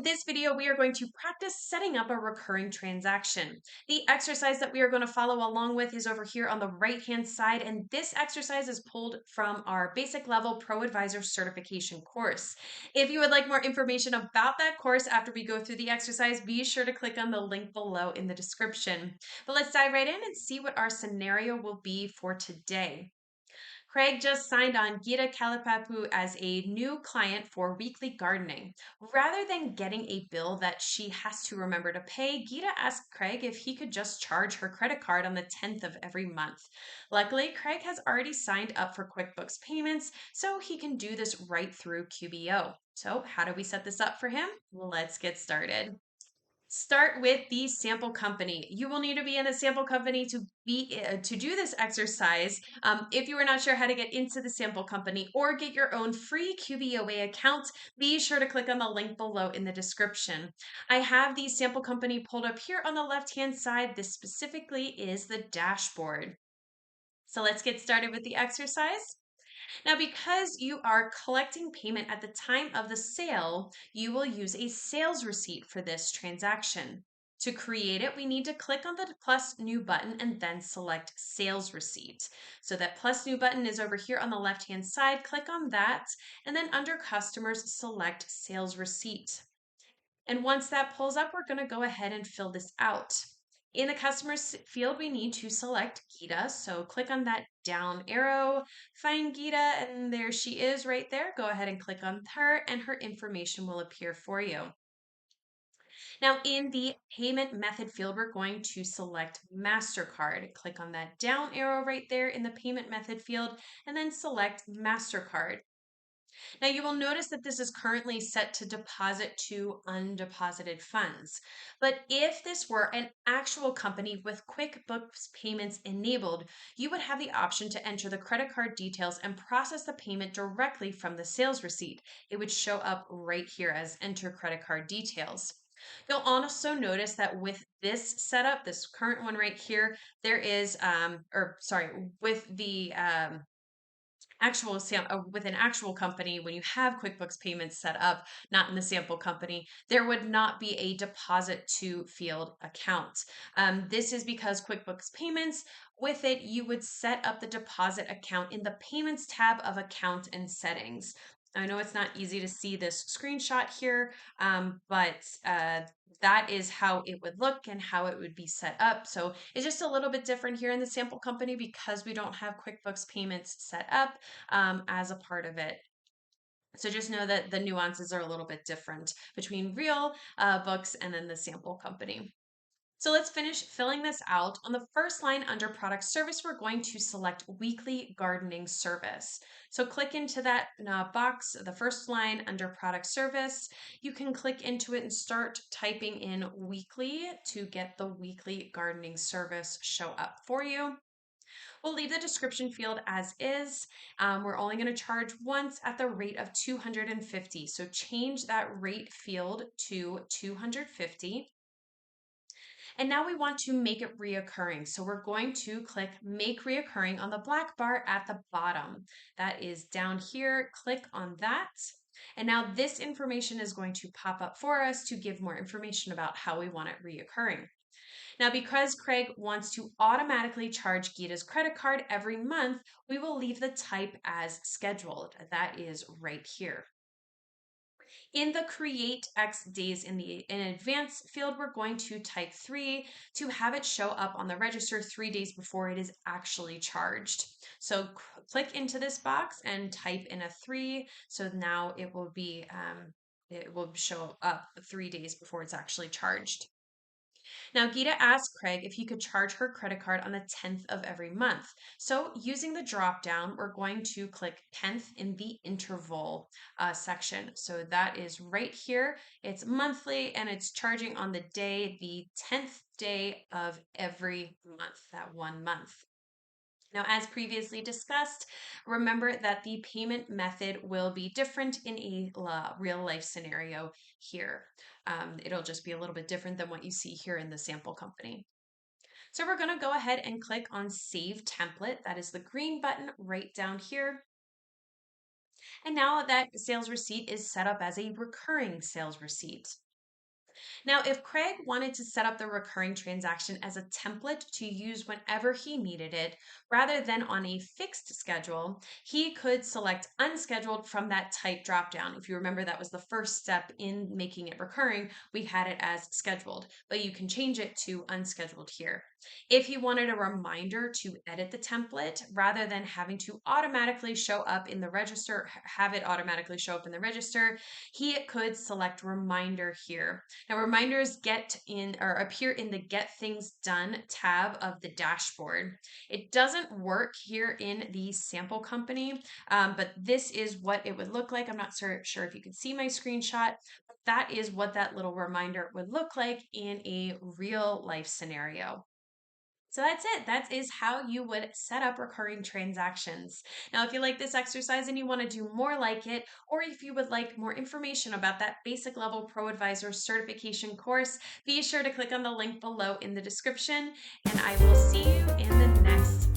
In this video, we are going to practice setting up a recurring transaction. The exercise that we are going to follow along with is over here on the right-hand side, and this exercise is pulled from our basic level ProAdvisor certification course. If you would like more information about that course after we go through the exercise, be sure to click on the link below in the description. But let's dive right in and see what our scenario will be for today. Craig just signed on Gita Kalipapu as a new client for weekly gardening. Rather than getting a bill that she has to remember to pay, Gita asked Craig if he could just charge her credit card on the 10th of every month. Luckily, Craig has already signed up for QuickBooks payments, so he can do this right through QBO. So, how do we set this up for him? Let's get started. Start with the sample company. You will need to be in the sample company to do this exercise. If you are not sure how to get into the sample company or get your own free QBOA account, be sure to click on the link below in the description. I have the sample company pulled up here on the left-hand side. This specifically is the dashboard. So let's get started with the exercise. Now, because you are collecting payment at the time of the sale, you will use a sales receipt for this transaction. To create it, we need to click on the plus new button and then select sales receipt. So that plus new button is over here on the left-hand side. Click on that, and then under customers, select sales receipt. And once that pulls up, we're going to go ahead and fill this out. In the customers field, we need to select Gita. So click on that down arrow, find Gita, and there she is right there. Go ahead and click on her, and her information will appear for you. Now, in the payment method field, we're going to select MasterCard. Click on that down arrow right there in the payment method field, and then select MasterCard. Now you will notice that this is currently set to deposit to undeposited funds. But if this were an actual company with QuickBooks payments enabled, you would have the option to enter the credit card details and process the payment directly from the sales receipt. It would show up right here as enter credit card details. You'll also notice that with this setup, this current one right here, there is, with the with an actual company, when you have QuickBooks payments set up, not in the sample company, there would not be a deposit to field account. This is because QuickBooks payments, with it, you would set up the deposit account in the payments tab of account and settings. I know it's not easy to see this screenshot here, but that is how it would look and how it would be set up. So it's just a little bit different here in the sample company because we don't have QuickBooks payments set up as a part of it. So just know that the nuances are a little bit different between real books and then the sample company. So let's finish filling this out. On the first line under product service, we're going to select weekly gardening service. So click into that box, the first line under product service. You can click into it and start typing in weekly to get the weekly gardening service show up for you. We'll leave the description field as is. We're only going to charge once at the rate of $250. So change that rate field to $250. And now we want to make it reoccurring. So we're going to click Make Reoccurring on the black bar at the bottom. That is down here. Click on that. And now this information is going to pop up for us to give more information about how we want it reoccurring. Now, because Craig wants to automatically charge Gita's credit card every month, we will leave the type as scheduled. That is right here. In the create X days in advance field, we're going to type 3 to have it show up on the register 3 days before it is actually charged. So click into this box and type in a 3. So now it will show up 3 days before it's actually charged. Now, Gita asked Craig if he could charge her credit card on the 10th of every month. So using the drop down, we're going to click 10th in the interval section. So that is right here. It's monthly and it's charging on the 10th day of every month, that 1 month. Now, as previously discussed, remember that the payment method will be different in a real life scenario here. It'll just be a little bit different than what you see here in the sample company. So we're going to go ahead and click on Save Template. That is the green button right down here. And now that sales receipt is set up as a recurring sales receipt. Now, if Craig wanted to set up the recurring transaction as a template to use whenever he needed it, rather than on a fixed schedule, he could select unscheduled from that type dropdown. If you remember, that was the first step in making it recurring. We had it as scheduled, but you can change it to unscheduled here. If he wanted a reminder to edit the template rather than having to automatically show up in the register, have it automatically show up in the register, he could select reminder here. Now, reminders get in or appear in the Get Things Done tab of the dashboard. It doesn't work here in the sample company, but this is what it would look like. I'm not sure if you can see my screenshot, but that is what that little reminder would look like in a real life scenario. So that's it. That is how you would set up recurring transactions. Now, if you like this exercise and you want to do more like it, or if you would like more information about that basic level ProAdvisor certification course, be sure to click on the link below in the description, and I will see you in the next